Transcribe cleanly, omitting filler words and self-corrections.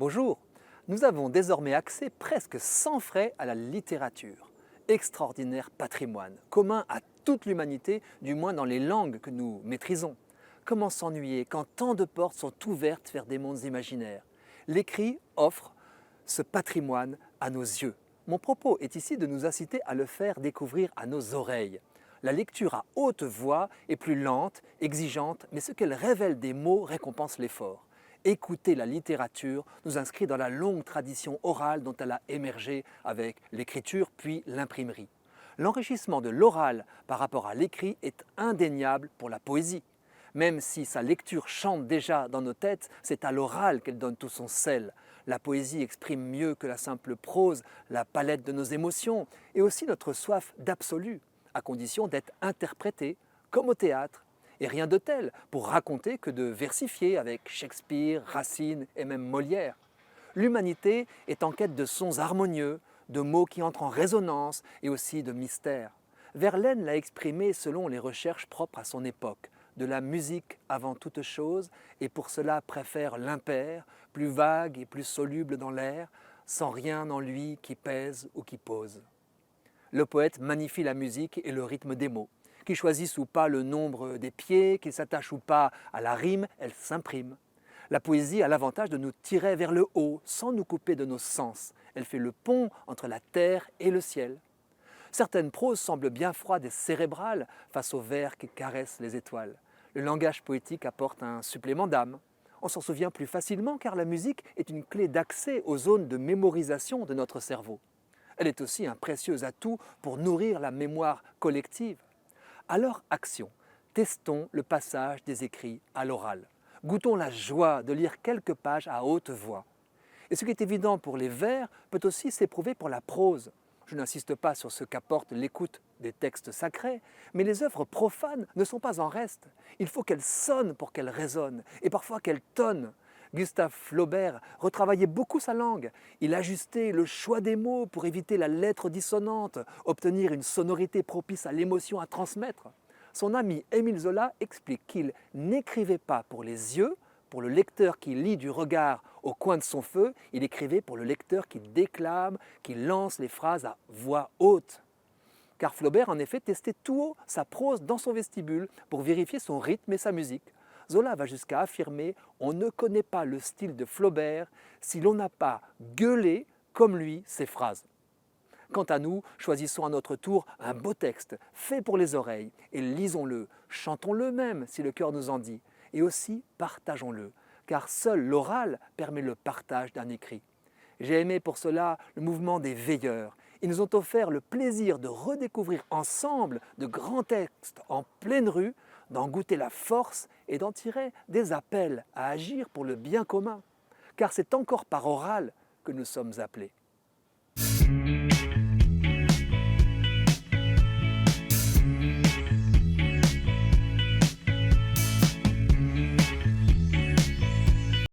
Bonjour, nous avons désormais accès presque sans frais à la littérature. Extraordinaire patrimoine, commun à toute l'humanité, du moins dans les langues que nous maîtrisons. Comment s'ennuyer quand tant de portes sont ouvertes vers des mondes imaginaires? L'écrit offre ce patrimoine à nos yeux. Mon propos est ici de nous inciter à le faire découvrir à nos oreilles. La lecture à haute voix est plus lente, exigeante, mais ce qu'elle révèle des mots récompense l'effort. Écouter la littérature nous inscrit dans la longue tradition orale dont elle a émergé avec l'écriture puis l'imprimerie. L'enrichissement de l'oral par rapport à l'écrit est indéniable pour la poésie. Même si sa lecture chante déjà dans nos têtes, c'est à l'oral qu'elle donne tout son sel. La poésie exprime mieux que la simple prose la palette de nos émotions et aussi notre soif d'absolu, à condition d'être interprétée, comme au théâtre. Et rien de tel pour raconter que de versifier avec Shakespeare, Racine et même Molière. L'humanité est en quête de sons harmonieux, de mots qui entrent en résonance et aussi de mystères. Verlaine l'a exprimé selon les recherches propres à son époque, de la musique avant toute chose, et pour cela préfère l'impair, plus vague et plus soluble dans l'air, sans rien en lui qui pèse ou qui pose. Le poète magnifie la musique et le rythme des mots. Qu'ils choisissent ou pas le nombre des pieds, qu'ils s'attachent ou pas à la rime, elle s'imprime. La poésie a l'avantage de nous tirer vers le haut sans nous couper de nos sens. Elle fait le pont entre la terre et le ciel. Certaines proses semblent bien froides et cérébrales face aux vers qui caressent les étoiles. Le langage poétique apporte un supplément d'âme. On s'en souvient plus facilement car la musique est une clé d'accès aux zones de mémorisation de notre cerveau. Elle est aussi un précieux atout pour nourrir la mémoire collective. Alors action, testons le passage des écrits à l'oral. Goûtons la joie de lire quelques pages à haute voix. Et ce qui est évident pour les vers peut aussi s'éprouver pour la prose. Je n'insiste pas sur ce qu'apporte l'écoute des textes sacrés, mais les œuvres profanes ne sont pas en reste. Il faut qu'elles sonnent pour qu'elles résonnent, et parfois qu'elles tonnent. Gustave Flaubert retravaillait beaucoup sa langue. Il ajustait le choix des mots pour éviter la lettre dissonante, obtenir une sonorité propice à l'émotion à transmettre. Son ami Émile Zola explique qu'il n'écrivait pas pour les yeux, pour le lecteur qui lit du regard au coin de son feu, il écrivait pour le lecteur qui déclame, qui lance les phrases à voix haute. Car Flaubert en effet testait tout haut sa prose dans son vestibule pour vérifier son rythme et sa musique. Zola va jusqu'à affirmer « on ne connaît pas le style de Flaubert si l'on n'a pas gueulé comme lui ses phrases ». Quant à nous, choisissons à notre tour un beau texte, fait pour les oreilles, et lisons-le, chantons-le même si le cœur nous en dit, et aussi partageons-le, car seul l'oral permet le partage d'un écrit. J'ai aimé pour cela le mouvement des veilleurs. Ils nous ont offert le plaisir de redécouvrir ensemble de grands textes en pleine rue, d'en goûter la force et d'en tirer des appels à agir pour le bien commun. Car c'est encore par oral que nous sommes appelés.